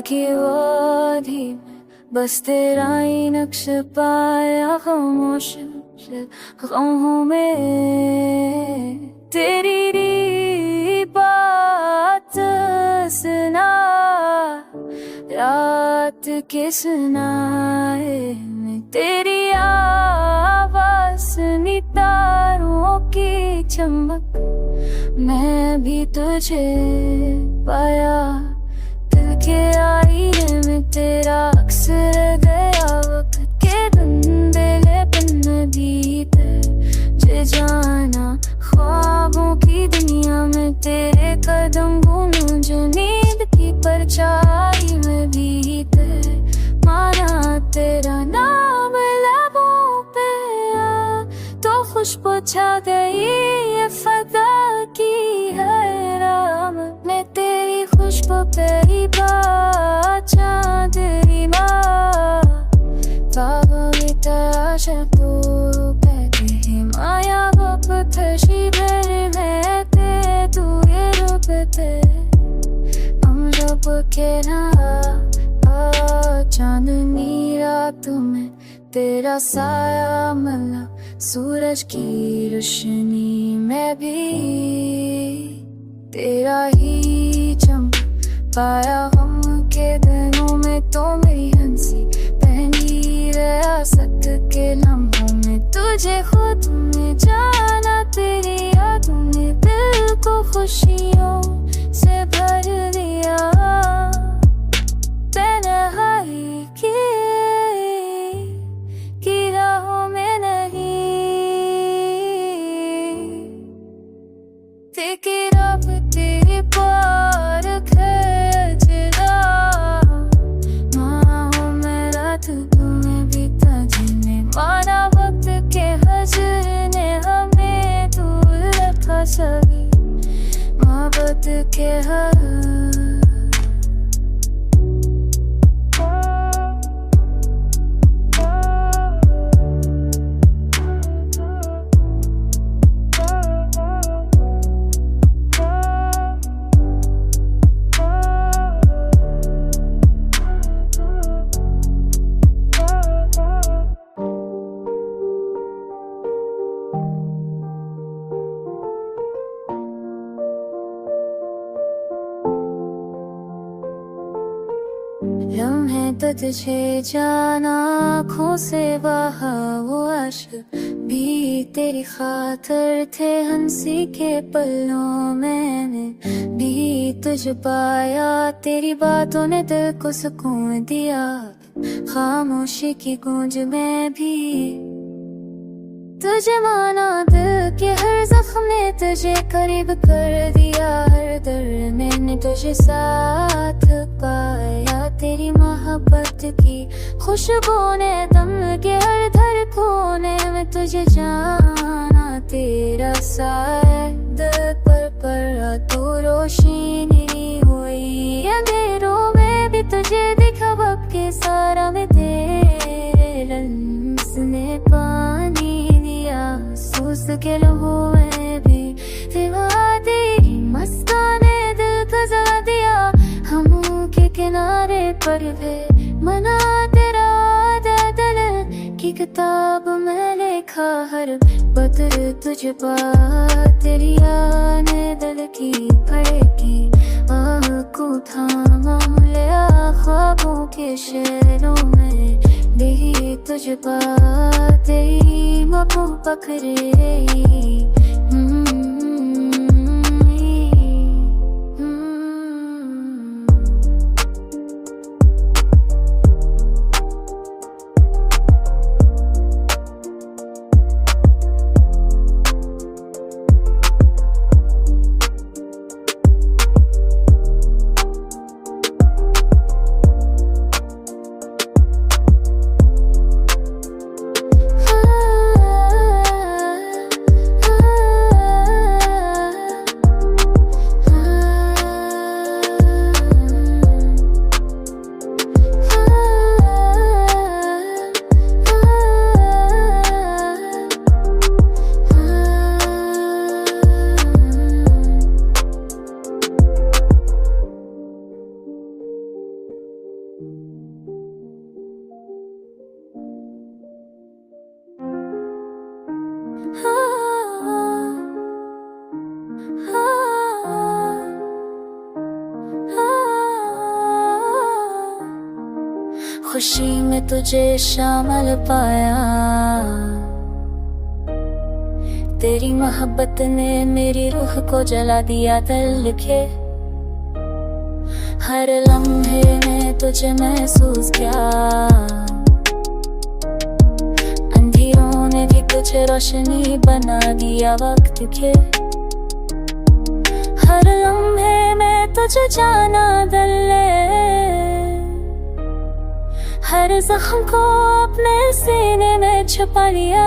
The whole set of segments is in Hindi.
की वो धीम, बस तेरा ही नक्श पाया खामोश गमों में। तेरी बात सुना रात के सुनाए में, तेरी आवाज़ सुनी तारों की चमक, मैं भी तुझे पाया दिल के आईने में। तेरा अक्स रह गया वक्त के धुंधले पन्ने भी पे, जे जाना ख्वाबों की दुनिया में तेरे कदम बुनूं जो नींद की परछाई में भी ते। माना तेरा नाम लबों पे आ तो खुशबू छा गई, ये फदा की है राम में तेरी खुशबू तेरी बात चांदनी माँ। ख्वाबों की तराशा तो कहते हैं माया वक्त शिविर में ते तू ये रुकते हम जब के ना चांदनी रातों में तेरा साया मिला, सूरज की रोशनी में भी तेरा ही चमक पाया। हम के दिनों में तो मेरी हंसी पहनी रियासत के लम्हों में, तुझे खुद में जाना तेरी यादों ने दिल को खुशियों से भर दिया। तन्हाई की राहों में नहीं तेरी रब तेरे पार खजरा, माँ में रात तुम्हें बीता जिन्हें माना वक्त के हजर ने हमें दूर रखा सभी मोहब्बत के हर। लम्हे तो तुझे जाना आँखों से बहा वो अश्क भी तेरी खातर थे, हंसी के पलों मैंने भी तुझ पाया। तेरी बातों ने दिल को सुकून दिया, खामोशी की गूंज में भी तुझे माना। दिल के हर जख्म ने तुझे करीब कर दिया, हर दर्द मैंने तुझे साथ पाया। तेरी मोहब्बत की खुशबू ने दम के हर धड़कने में तुझे जाना। तेरा साया दिल पर पड़ा तो रोशनी हुई, अंधेरों में भी तुझे दिखा वक्त के सारा में तेरे रंस ने पानी सूस के लहू में भी दिवा दी, मस्ताने दिल को जला दिया। हम के किनारे पर भी मना तेरा दिल की किताब में लिखा हर बदर तुझ पा। तेरी आने दिल की फड़की आह को थामा लिया, ख्वाबों के शहरों में भी तुझ पा। तेरी मबू पकड़े खुशी में तुझे शामिल पाया, तेरी मोहब्बत ने मेरी रूह को जला दिया। दिल लिखे हर लम्हे में तुझे महसूस किया, अंधेरों ने भी तुझे रोशनी बना दिया। वक्त के हर लम्हे में तुझे जाना दिल ने, हर जख्म को अपने सीने में छुपा लिया।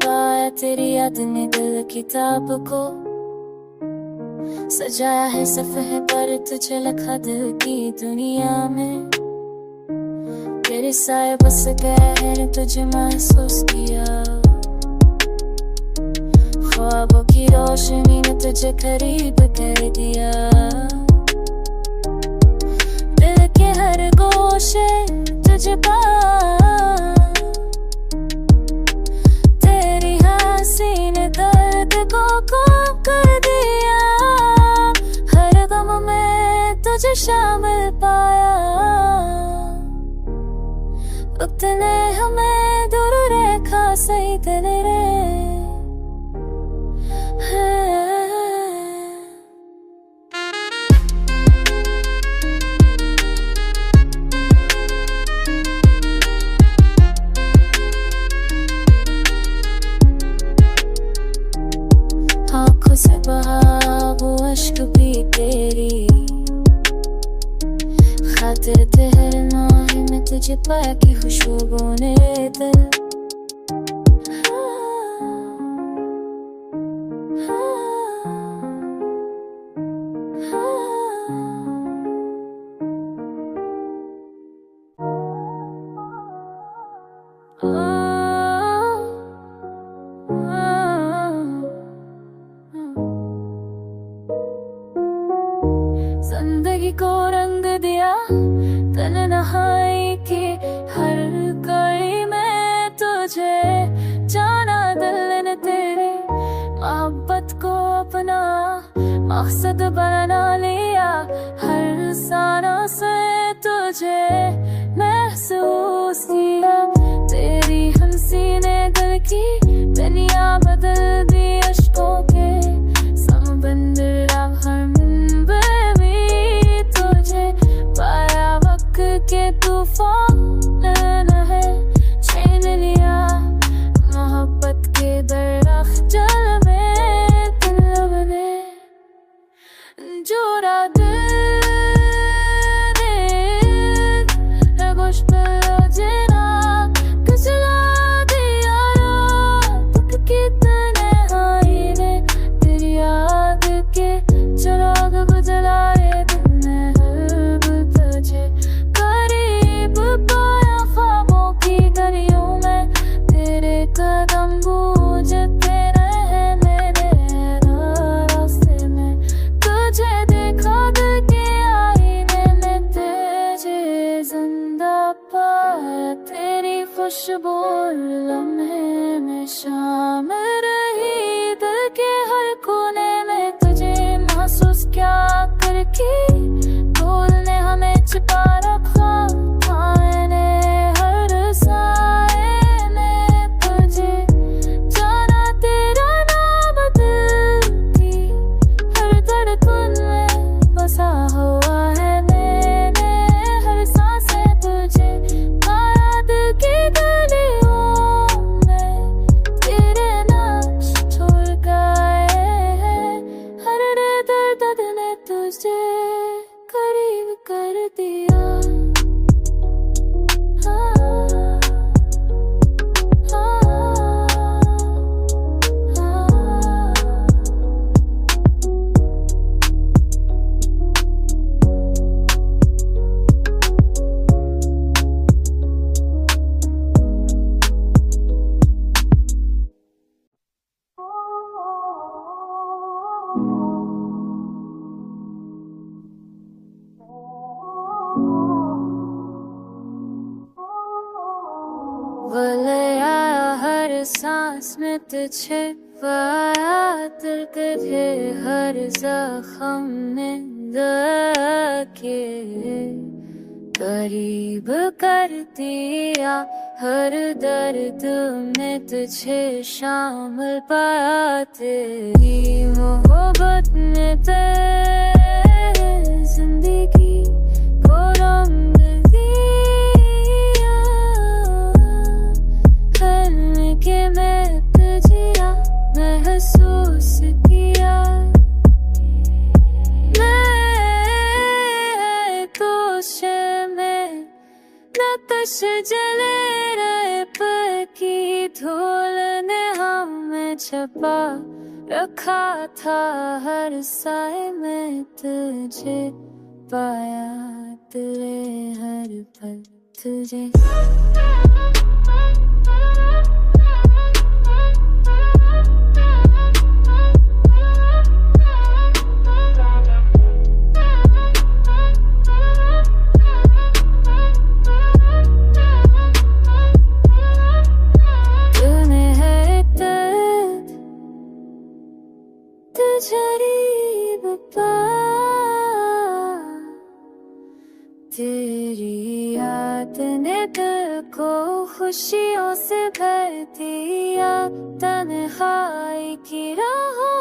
पाया तेरी याद ने दिल किताब को सजाया है सफ़े पर तुझे लिखा दिल की दुनिया में। तेरे साए बस गए हैं तुझे महसूस किया, ख्वाबों की रोशनी ने तुझे करीब कर दिया। दिल के हर गोशे तुझे पा, सीने दर्द को कम कर दिया। हर गम में तुझे शामिल पाया, वक्त ने हमें दूर रेखा सही दिल रे। आँखों से बहा वो अश्क भी तेरी खातिर, ठहरना है मैं तुझे पाया की खुशबू ने दिल। जिंदगी को रंग दिया तन्हाई की हर कड़ी में तुझे जाना। दिल ने तेरी मोहब्बत को अपना मकसद बना लिया, हर सांस से तुझे महसूस किया। तेरी हंसी ने दिल की दुनिया बदल दी, अश्कों के समंदर हम पाया। वक्त के तूफान है छीन लिया, मोहब्बत के दरख्त जल में दिल ने जोड़ा। दिल गोश पर जना कुचला दिया, रात कितने वलया हर सांस में तुझे पाया, दिल के हर जख्म में दया के करीब कर दिया, हर दर्द में तुझे शामिल पाया, तेरी मोहब्बत ने तेरी जिंदगी को रंग दिया, हर के मैं तुझिया महसूस किया, मैं तो में नक्श जले रहे पर की धूल ने हमें छपा रखा था, हर साए में तुझे पाया, तेरे हर पल तुझे करीब पा, तेरी याद ने दिल को खुशियों से भर दिया, तन्हाई की राहों